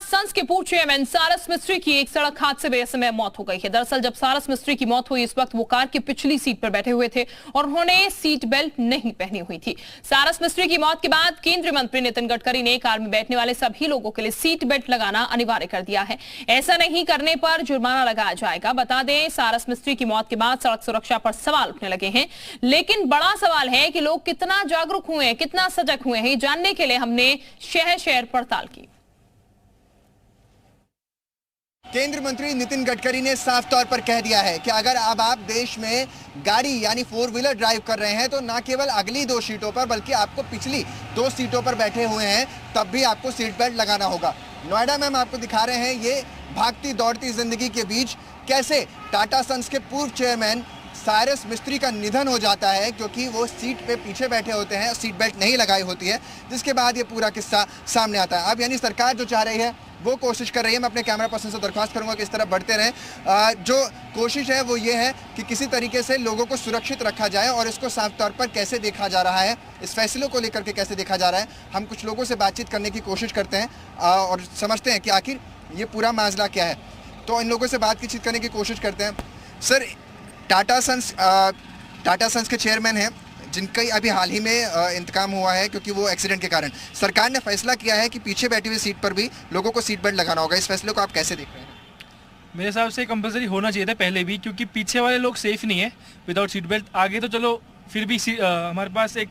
Sons के पूर्व chairman सारस मिस्त्री की एक सड़क हादसे में इस समय मौत हो गई है। दरअसल जब सारस मिस्त्री की मौत हुई, इस वक्त वो कार की पिछली सीट पर बैठे हुए थे और उन्होंने सीट बेल्ट नहीं पहनी हुई थी। सारस मिस्त्री की मौत के बाद केंद्रीय मंत्री नितिन गडकरी ने कार में बैठने वाले सभी लोगों के लिए सीट बेल्ट लगाना अनिवार्य कर दिया है। ऐसा नहीं करने पर जुर्माना लगाया जाएगा। बता दें, सारस मिस्त्री की मौत के बाद सड़क सुरक्षा पर सवाल उठने लगे हैं, लेकिन बड़ा सवाल है कि लोग कितना जागरूक हुए हैं, कितना सजग हुए हैं। जानने के लिए हमने शहर शहर पड़ताल की। केंद्रीय मंत्री नितिन गडकरी ने साफ तौर पर कह दिया है कि अगर अब आप देश में गाड़ी यानी 4 व्हीलर ड्राइव कर रहे हैं तो ना केवल अगली 2 सीटों पर बल्कि आपको पिछली 2 सीटों पर बैठे हुए हैं तब भी आपको सीट बेल्ट लगाना होगा। नोएडा में हम आपको दिखा रहे हैं ये भागती दौड़ती जिंदगी के बीच कैसे टाटा सन्स के पूर्व चेयरमैन सारस मिस्त्री का निधन हो जाता है क्योंकि वो सीट पे पीछे बैठे होते हैं और सीट बेल्ट नहीं लगाई होती है, जिसके बाद ये पूरा किस्सा सामने आता है। अब यानी सरकार जो चाह रही है वो कोशिश कर रही है। मैं अपने कैमरा पर्सन से दरख्वास्त करूंगा कि इस तरह बढ़ते रहें। जो कोशिश है वो ये है कि किसी तरीके से लोगों को सुरक्षित रखा जाए और इसको साफ तौर पर कैसे देखा जा रहा है, इस फैसले को लेकर के कैसे देखा जा रहा है। हम कुछ लोगों से बातचीत करने की कोशिश करते हैं और समझते हैं कि आखिर ये पूरा मामला क्या है। तो इन लोगों से बातचीत करने की कोशिश करते हैं। सर, टाटा सन्स के चेयरमैन हैं जिनका अभी हाल ही में इंतकाम हुआ है क्योंकि वो एक्सीडेंट के कारण सरकार ने फैसला किया है कि पीछे बैठी हुई सीट पर भी लोगों को सीट बेल्ट लगाना होगा। इस फैसले को आप कैसे देख रहे हैं? मेरे हिसाब से कंपलसरी होना चाहिए था पहले भी, क्योंकि पीछे वाले लोग सेफ नहीं है विदाउट सीट बेल्ट। आगे तो चलो फिर भी हमारे पास एक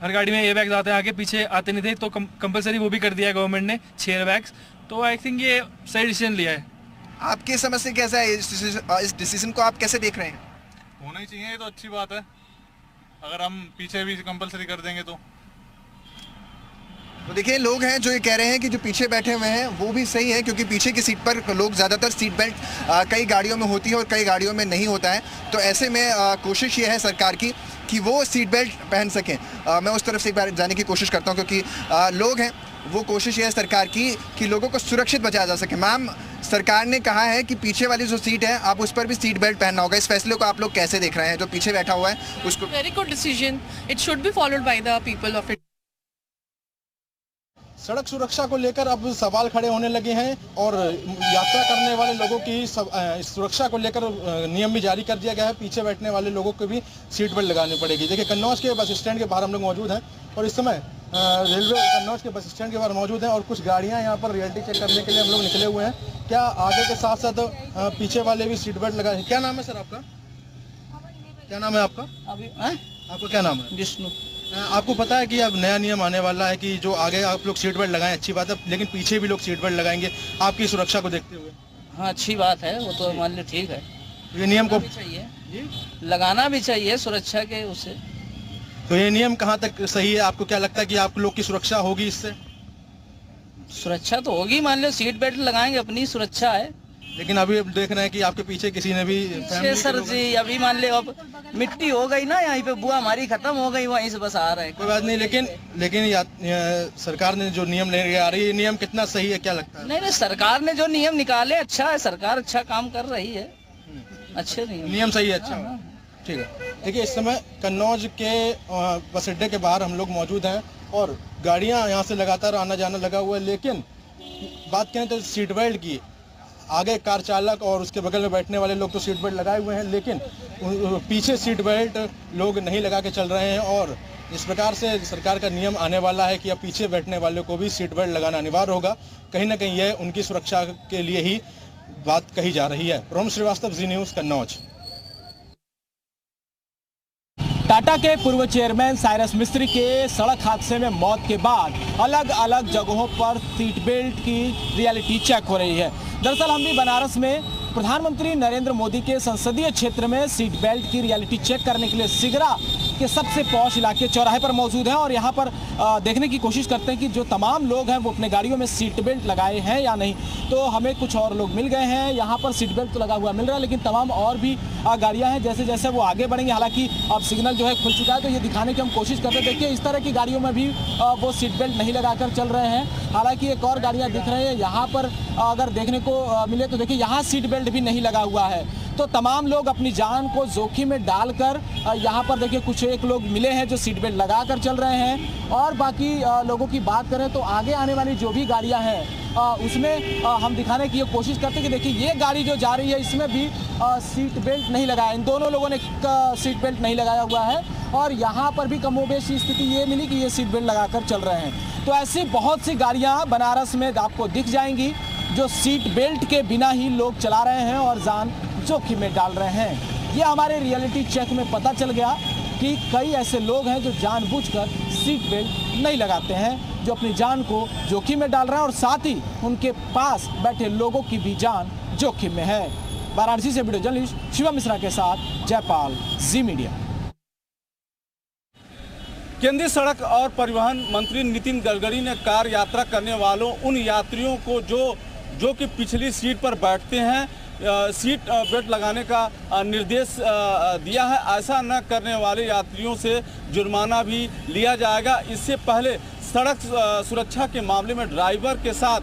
हर गाड़ी में एयरबैग्स आते हैं, आगे पीछे आते नहीं थे, तो कंपलसरी वो भी कर दिया है गवर्नमेंट ने 6 एयरबैग्स। तो आई थिंक ये सही डिसीजन लिया है। आपकी समझ से कैसा है इस डिसीजन को आप कैसे देख रहे हैं? होना ही चाहिए, ये तो अच्छी बात है। अगर हम पीछे भी कंपलसरी कर देंगे तो देखिए, लोग हैं जो ये कह रहे हैं कि जो पीछे बैठे हुए हैं वो भी सही है क्योंकि पीछे की सीट पर लोग ज़्यादातर सीट बेल्ट कई गाड़ियों में होती है और कई गाड़ियों में नहीं होता है। तो ऐसे में कोशिश ये है सरकार की कि वो सीट बेल्ट पहन सकें। मैं उस तरफ से एक बार जाने की कोशिश करता हूँ क्योंकि लोग हैं, वो कोशिश ये है सरकार की कि लोगों को सुरक्षित बचाया जा सके। मैम, सरकार ने कहा है कि पीछे वाली जो सीट है आप उस पर भी सीट बेल्ट पहनना होगा। इस फैसले को आप लोग कैसे देख रहे हैं? जो पीछे बैठा हुआ है उसको। Very good decision, it should be followed by the people of it. सड़क सुरक्षा को लेकर अब सवाल खड़े होने लगे हैं और यात्रा करने वाले लोगों की सुरक्षा को लेकर नियम भी जारी कर दिया गया है। पीछे बैठने वाले लोगों को भी सीट बेल्ट लगानी पड़ेगी। देखिए, कन्नौज के बस स्टैंड के बाहर हम लोग मौजूद हैं और इस समय रेलवे कन्नौज के बस स्टैंड के बाहर मौजूद हैं और कुछ गाड़ियां यहाँ पर रियलिटी चेक करने के लिए हम लोग निकले हुए हैं। क्या आगे के साथ साथ पीछे वाले भी सीट बेल्ट लगाए? क्या नाम है सर आपका? क्या नाम है आपका? आपका क्या नाम है? विष्णु। आपको पता है कि अब नया नियम आने वाला है कि जो आगे आप लोग सीट बेल्ट लगाएं, अच्छी बात है, लेकिन पीछे भी लोग सीट बेल्ट लगाएंगे आपकी सुरक्षा को देखते हुए? हाँ, अच्छी बात है, वो तो हमारे लिए ठीक है। ये नियम को चाहिए लगाना भी चाहिए सुरक्षा के उससे। तो ये नियम कहाँ तक सही है? आपको क्या लगता है कि आप लोग की सुरक्षा होगी इससे? सुरक्षा तो होगी, मान लो सीट बेल्ट लगाएंगे, अपनी सुरक्षा है। लेकिन अभी देख रहे हैं कि आपके पीछे किसी ने भी सर जी, अभी मान ले अब मिट्टी हो गई ना, यहाँ पे बुआ हमारी खत्म हो गई, वहीं से बस आ रहे हैं। कोई बात नहीं, लेकिन सरकार ने जो नियम लेके आ रही है, नियम कितना सही है, क्या लगता है? नहीं, सरकार ने जो नियम निकाले अच्छा है, सरकार अच्छा काम कर रही है, अच्छे नियम सही है, अच्छा ठीक है। देखिए, इस समय कन्नौज के बस अड्डे के बाहर हम लोग मौजूद हैं और गाड़ियां यहाँ से लगातार आना जाना लगा हुआ है। लेकिन बात करें तो सीट बेल्ट की, आगे कार चालक और उसके बगल में बैठने वाले लोग तो सीट बेल्ट लगाए हुए हैं, लेकिन पीछे सीट बेल्ट लोग नहीं लगा के चल रहे हैं और इस प्रकार से सरकार का नियम आने वाला है कि अब पीछे बैठने वालों को भी सीट बेल्ट लगाना अनिवार्य होगा। कहीं ना कहीं यह उनकी सुरक्षा के लिए ही बात कही जा रही है। रोम श्रीवास्तव, जी न्यूज़, कन्नौज। टाटा के पूर्व चेयरमैन सारस मिस्त्री के सड़क हादसे में मौत के बाद अलग अलग जगहों पर सीट बेल्ट की रियलिटी चेक हो रही है। दरअसल हम भी बनारस में प्रधानमंत्री नरेंद्र मोदी के संसदीय क्षेत्र में सीट बेल्ट की रियलिटी चेक करने के लिए सिगरा के सबसे पॉश इलाके चौराहे पर मौजूद हैं और यहाँ पर देखने की कोशिश करते हैं कि जो तमाम लोग हैं वो अपने गाड़ियों में सीट बेल्ट लगाए हैं या नहीं। तो हमें कुछ और लोग मिल गए हैं, यहाँ पर सीट बेल्ट तो लगा हुआ मिल रहा है, लेकिन तमाम और भी गाड़ियाँ हैं। जैसे जैसे वो आगे बढ़ेंगे, हालांकि अब सिग्नल जो है खुल चुका है, तो ये दिखाने की हम कोशिश करते हैं। देखिए, इस तरह की गाड़ियों में भी वो सीट बेल्ट नहीं लगाकर चल रहे हैं। हालांकि एक और गाड़ियाँ दिख रही है यहाँ पर, अगर देखने को मिले तो देखिए यहाँ सीट बेल्ट भी नहीं लगा हुआ है। तो तमाम लोग अपनी जान को जोखिम में डालकर यहाँ पर देखिए कुछ एक लोग मिले हैं जो सीट बेल्ट लगा कर चल रहे हैं। और बाकी लोगों की बात करें तो आगे आने वाली जो भी गाड़ियाँ हैं उसमें हम दिखाने की ये कोशिश करते हैं कि देखिए ये गाड़ी जो जा रही है इसमें भी सीट बेल्ट नहीं लगाया, इन दोनों लोगों ने सीट बेल्ट नहीं लगाया हुआ है और यहाँ पर भी कमोबेश स्थिति ये मिली कि ये सीट बेल्ट लगाकर चल रहे हैं। तो ऐसी बहुत सी गाड़ियाँ बनारस में आपको दिख जाएंगी जो सीट बेल्ट के बिना ही लोग चला रहे हैं और जान जोखिम में डाल रहे हैं। ये हमारे रियलिटी चेक में पता चल गया कि कई ऐसे लोग हैं जो जानबूझकर सीट बेल्ट नहीं लगाते हैं, जो अपनी जान को जोखिम में डाल रहे हैं और साथ ही उनके पास बैठे लोगों की भी जान जोखिम में है। वाराणसी से वीडियो जर्नलिस्ट शिवम मिश्रा के साथ जयपाल, जी मीडिया। केंद्रीय सड़क और परिवहन मंत्री नितिन गडकरी ने कार यात्रा करने वालों उन यात्रियों को जो कि पिछली सीट पर बैठते हैं सीट बेल्ट लगाने का निर्देश दिया है। ऐसा न करने वाले यात्रियों से जुर्माना भी लिया जाएगा। इससे पहले सड़क सुरक्षा के मामले में ड्राइवर के साथ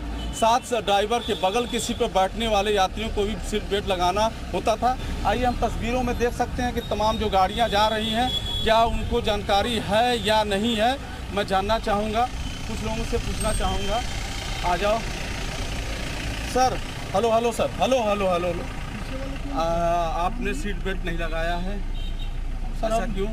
ड्राइवर के बगल की सीट पर बैठने वाले यात्रियों को भी सीट बेल्ट लगाना होता था। आइए हम तस्वीरों में देख सकते हैं कि तमाम जो गाड़ियां जा रही हैं क्या उनको जानकारी है या नहीं है। मैं जानना चाहूँगा, कुछ लोगों से पूछना चाहूँगा। आ जाओ sir. Hello hello sir, hello hello hello hello. आपने सीट बेल्ट नहीं लगाया है सर, ऐसा क्यों?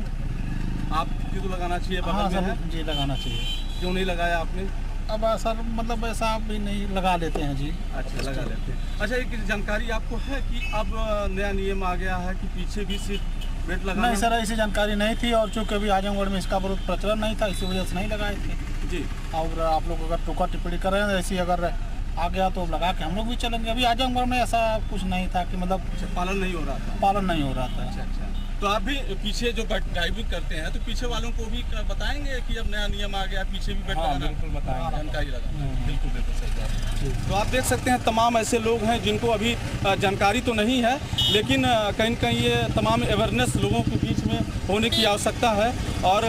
आपको तो लगाना चाहिए, बगल में है। जी लगाना चाहिए। क्यों नहीं लगाया आपने? अब सर मतलब ऐसा आप भी नहीं लगा लेते हैं जी। अच्छा लगा लेते हैं। अच्छा, एक जानकारी आपको है कि अब नया नियम आ गया है कि पीछे भी सीट बेल्ट लगाना? नहीं सर, ऐसी जानकारी नहीं थी और चूँकि अभी आजमगढ़ में इसका बहुत प्रचलन नहीं था, इसी वजह से नहीं लगाए थे जी। और आप लोग अगर टोका टिप्पणी कर रहे हैं ऐसी अगर आ गया तो लगा के हम लोग भी चलेंगे। अभी आजमगढ़ में ऐसा कुछ नहीं था कि मतलब पालन नहीं हो रहा था। पालन नहीं हो रहा था। अच्छा अच्छा। तो आप भी पीछे जो ड्राइविंग करते हैं तो पीछे वालों को भी बताएंगे कि अब नया नियम आ गया, पीछे भी बेल्ट लगाना? बिल्कुल बताएंगे, जानकारी लगा। बिल्कुल बिल्कुल सही बात। तो आप देख सकते हैं तमाम ऐसे लोग हैं जिनको अभी जानकारी तो नहीं है, लेकिन कहीं न कहीं ये तमाम अवेयरनेस लोगों के बीच में होने की आवश्यकता है। और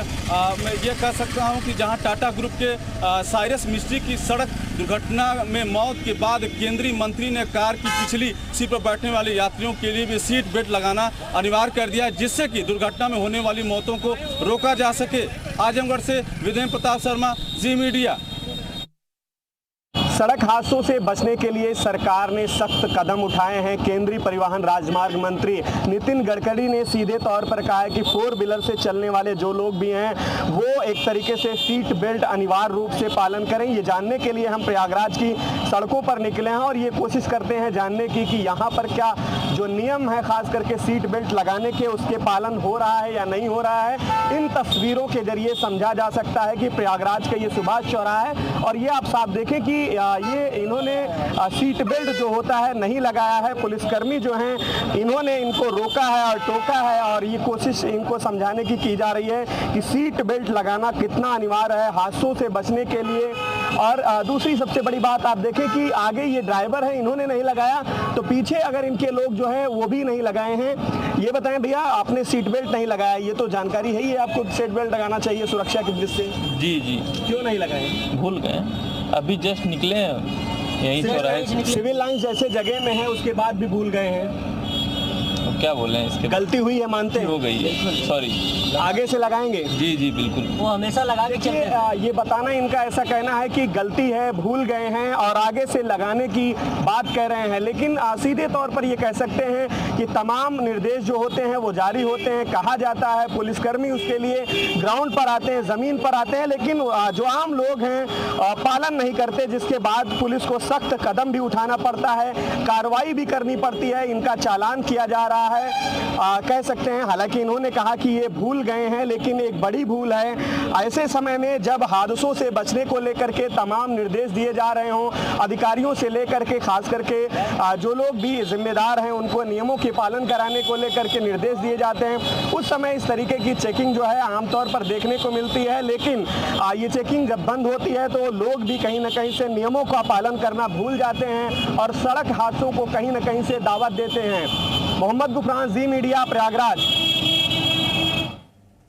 मैं ये कह सकता हूँ कि जहाँ टाटा ग्रुप के साइरस मिस्त्री की सड़क दुर्घटना में मौत के बाद केंद्रीय मंत्री ने कार की पिछली सीट पर बैठने वाले यात्रियों के लिए भी सीट बेल्ट लगाना अनिवार्य कर दिया, जिससे कि दुर्घटना में होने वाली मौतों को रोका जा सके। आजमगढ़ से विदेन्द्र प्रताप शर्मा, जी मीडिया। सड़क हादसों से बचने के लिए सरकार ने सख्त कदम उठाए हैं। केंद्रीय परिवहन राजमार्ग मंत्री नितिन गडकरी ने सीधे तौर पर कहा है कि 4 व्हीलर से चलने वाले जो लोग भी हैं वो एक तरीके से सीट बेल्ट अनिवार्य रूप से पालन करें। ये जानने के लिए हम प्रयागराज की सड़कों पर निकले हैं और ये कोशिश करते हैं जानने की कि यहाँ पर क्या जो नियम है खास करके सीट बेल्ट लगाने के उसके पालन हो रहा है या नहीं हो रहा है। इन तस्वीरों के जरिए समझा जा सकता है कि प्रयागराज का ये सुभाष चौराहा है और ये आप साफ देखें कि ये इन्होंने सीट बेल्ट जो होता है नहीं लगाया है। पुलिसकर्मी जो हैं इन्होंने इनको रोका है और टोका है और ये कोशिश इनको समझाने की जा रही है कि सीट बेल्ट लगाना कितना अनिवार्य है हादसों से बचने के लिए। और दूसरी सबसे बड़ी बात आप देखें कि आगे ये ड्राइवर है, इन्होंने नहीं लगाया तो पीछे अगर इनके लोग जो हैं वो भी नहीं लगाए हैं। ये बताएं भैया, आपने सीट बेल्ट नहीं लगाया, ये तो जानकारी है ही है आपको सीट बेल्ट लगाना चाहिए सुरक्षा की दृष्टि से। जी जी। क्यों नहीं लगाए? भूल गए, अभी जस्ट निकले हैं यहीं चौराहे। सिविल लाइन जैसे जगह में है उसके बाद भी भूल गए हैं। क्या बोले हैं इसके? गलती हुई है, मानते हो गई है, सॉरी। आगे से लगाएंगे? जी जी बिल्कुल, वो हमेशा लगा के चलते हैं। ये बताना इनका ऐसा कहना है कि गलती है, भूल गए हैं और आगे से लगाने की बात कह रहे हैं, लेकिन सीधे तौर पर ये कह सकते हैं कि तमाम निर्देश जो होते हैं वो जारी होते हैं। कहा जाता है पुलिसकर्मी उसके लिए ग्राउंड पर आते हैं, ज़मीन पर आते हैं, लेकिन जो आम लोग हैं पालन नहीं करते, जिसके बाद पुलिस को सख्त कदम भी उठाना पड़ता है, कार्रवाई भी करनी पड़ती है, इनका चालान किया जा रहा है कह सकते हैं। हालांकि इन्होंने कहा कि ये भूल गए हैं, लेकिन एक बड़ी भूल है। ऐसे समय में जब हादसों से बचने को लेकर के तमाम निर्देश दिए जा रहे हों, अधिकारियों से लेकर के खास करके जो लोग भी जिम्मेदार हैं उनको नियमों के पालन कराने को लेकर के निर्देश दिए जाते हैं, उस समय इस तरीके की चेकिंग जो है आमतौर पर देखने को मिलती है। लेकिन ये चेकिंग जब बंद होती है तो लोग भी कहीं ना कहीं से नियमों का पालन करना भूल जाते हैं और सड़क हादसों को कहीं ना कहीं से दावत देते हैं। मोहम्मद गुफरान, जी मीडिया, प्रयागराज।